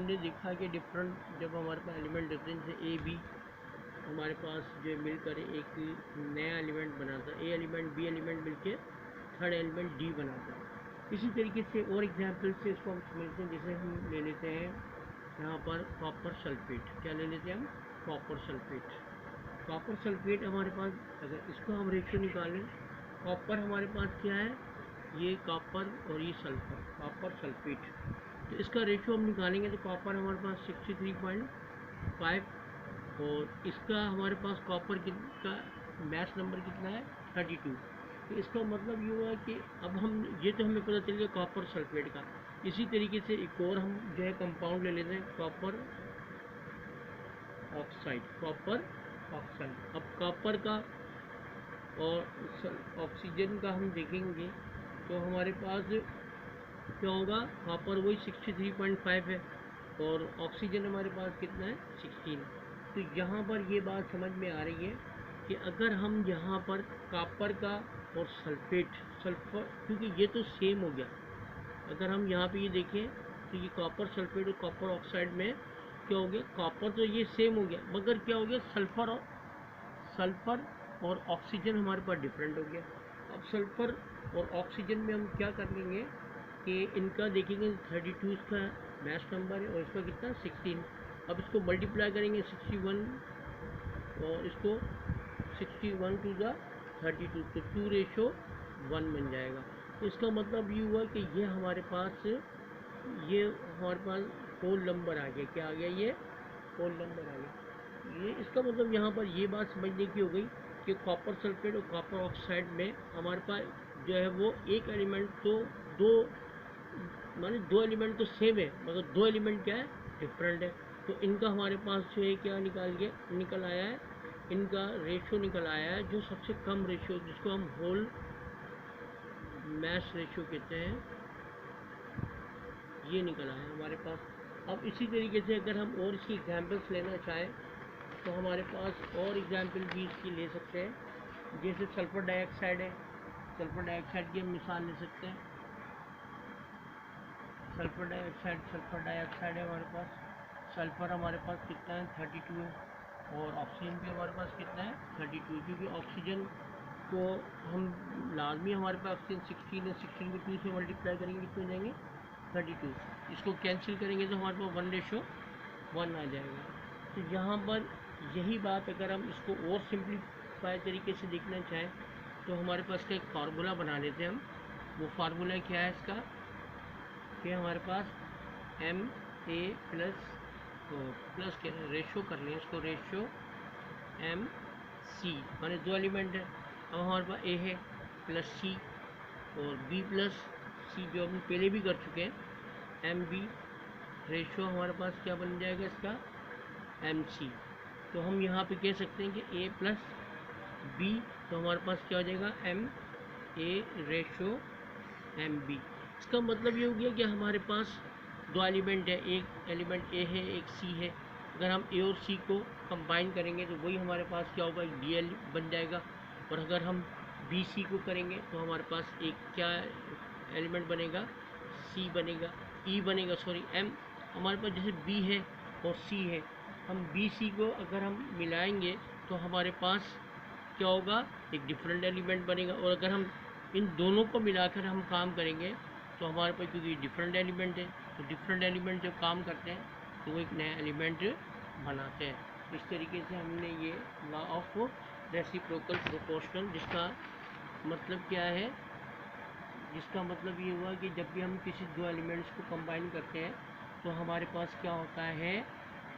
हमने देखा कि डिफरेंट जब हमारे पास एलिमेंट डिफरेंस है ए बी हमारे पास जो मिलकर एक नया एलिमेंट बनाता है, ए एलिमेंट बी एलिमेंट मिलके थर्ड एलिमेंट डी बनाता है। इसी तरीके से और एग्जाम्पल से इसको हम समझते हैं। जैसे हम ले लेते हैं यहाँ पर कॉपर सल्फेट, क्या ले लेते हैं हम, कॉपर सल्फेट। कॉपर सल्फेट हमारे पास, अगर इसको हम रेशियो निकालें, कॉपर हमारे पास क्या है, ये कॉपर और ये सल्फर, कॉपर सल्फेट, तो इसका रेशियो हम निकालेंगे तो कॉपर हमारे पास 63.5 और इसका हमारे पास कॉपर का मैच नंबर कितना है 32। तो इसका मतलब ये हुआ कि अब हम ये तो हमें पता चल गया कॉपर सल्फेट का। इसी तरीके से एक और हम जो है कंपाउंड ले लेते हैं, कॉपर ऑक्साइड, कॉपर ऑक्साइड। अब कॉपर का और ऑक्सीजन का हम देखेंगे तो हमारे पास क्या होगा, कॉपर वही 63.5 है और ऑक्सीजन हमारे पास कितना है 16। तो यहाँ पर ये बात समझ में आ रही है कि अगर हम यहाँ पर कॉपर का और सल्फर, क्योंकि ये तो सेम हो गया, अगर हम यहाँ पे ये देखें तो ये कॉपर सल्फेट और कॉपर ऑक्साइड में क्या हो गया, कॉपर तो ये सेम हो गया मगर क्या हो गया, सल्फर और ऑक्सीजन हमारे पास डिफरेंट हो गया। अब सल्फर और ऑक्सीजन में हम क्या कर लेंगे कि इनका देखेंगे 32 इसका मैच नंबर है और इसका कितना 16। अब इसको मल्टीप्लाई करेंगे 61 और इसको 61 टू द 32 तो 2:1 बन जाएगा। तो इसका मतलब ये हुआ कि ये हमारे पास होल नंबर आ गया, क्या आ गया, ये होल नंबर आ गया। ये इसका मतलब यहाँ पर ये बात समझने की हो गई कि कॉपर सल्फेट और कॉपर ऑक्साइड में हमारे पास जो है वो एक एलिमेंट तो दो एलिमेंट तो सेम है मगर दो एलिमेंट क्या है, डिफरेंट है। तो इनका हमारे पास जो है क्या निकल आया है, इनका रेशियो निकल आया है जो सबसे कम रेशियो, जिसको हम होल मैश रेशियो कहते हैं, ये निकल आया है हमारे पास। अब इसी तरीके से अगर हम और इसकी एग्जांपल्स लेना चाहें तो हमारे पास और एग्जांपल भी इसकी ले सकते हैं। जैसे सल्फर डाइऑक्साइड है, सल्फर डाइऑक्साइड की हम मिसाल ले सकते हैं। सल्फर डाइऑक्साइड है हमारे पास, सल्फर हमारे पास कितना है 32 है और ऑक्सीजन भी हमारे पास कितना है 32, क्योंकि ऑक्सीजन को हम लाजमी हमारे पास ऑक्सीजन 16 है, 16 को 2 से मल्टीप्लाई करेंगे कितने हो जाएंगे 32, इसको कैंसिल करेंगे तो हमारे पास 1:1 आ जाएगा। तो यहाँ पर यही बात अगर हम इसको और सिंप्लीफाई तरीके से देखना चाहें तो हमारे पास का एक फार्मूला बना लेते हैं हम। वो फार्मूला क्या है इसका कि हमारे पास Ma प्लस के रेशो कर लें इसको, रेशो MC, माने दो एलिमेंट है। अब हमारे पास A है प्लस C और B प्लस C जो हम पहले भी कर चुके हैं, MB रेशो हमारे पास क्या बन जाएगा इसका MC। तो हम यहाँ पे कह सकते हैं कि A प्लस B, तो हमारे पास क्या हो जाएगा MA रेशो MB। इसका मतलब ये हो गया कि हमारे पास दो एलिमेंट है, एक एलिमेंट A है एक C है। अगर हम A और C को कंबाइन करेंगे तो वही हमारे पास क्या होगा, DL बन जाएगा। और अगर हम BC को करेंगे तो हमारे पास एक क्या एलिमेंट बनेगा, C बनेगा, E बनेगा, सॉरी M। हमारे पास जैसे B है और C है, हम BC को अगर हम मिलाएंगे तो हमारे पास क्या होगा, एक डिफरेंट एलिमेंट बनेगा। और अगर हम इन दोनों को मिलाकर हम काम करेंगे तो हमारे पास, क्योंकि डिफरेंट एलिमेंट है तो डिफरेंट एलिमेंट जब काम करते हैं तो वो एक नया एलिमेंट बनाते हैं। इस तरीके से हमने ये लॉ ऑफ रेसिप्रोकल प्रोपोर्शनल, जिसका मतलब क्या है, जिसका मतलब ये हुआ कि जब भी हम किसी दो एलिमेंट्स को कंबाइन करते हैं तो हमारे पास क्या होता है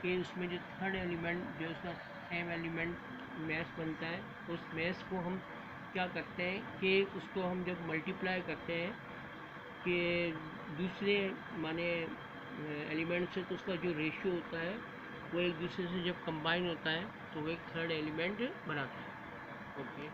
कि उसमें जो थर्ड एलिमेंट जो उसका सेम एलिमेंट मैच बनता है, उस मैच को हम क्या करते हैं कि उसको हम जब मल्टीप्लाई करते हैं कि दूसरे माने एलिमेंट से, तो उसका जो रेशियो होता है वो एक दूसरे से जब कंबाइन होता है तो वो एक थर्ड एलिमेंट बनाता है। ओके।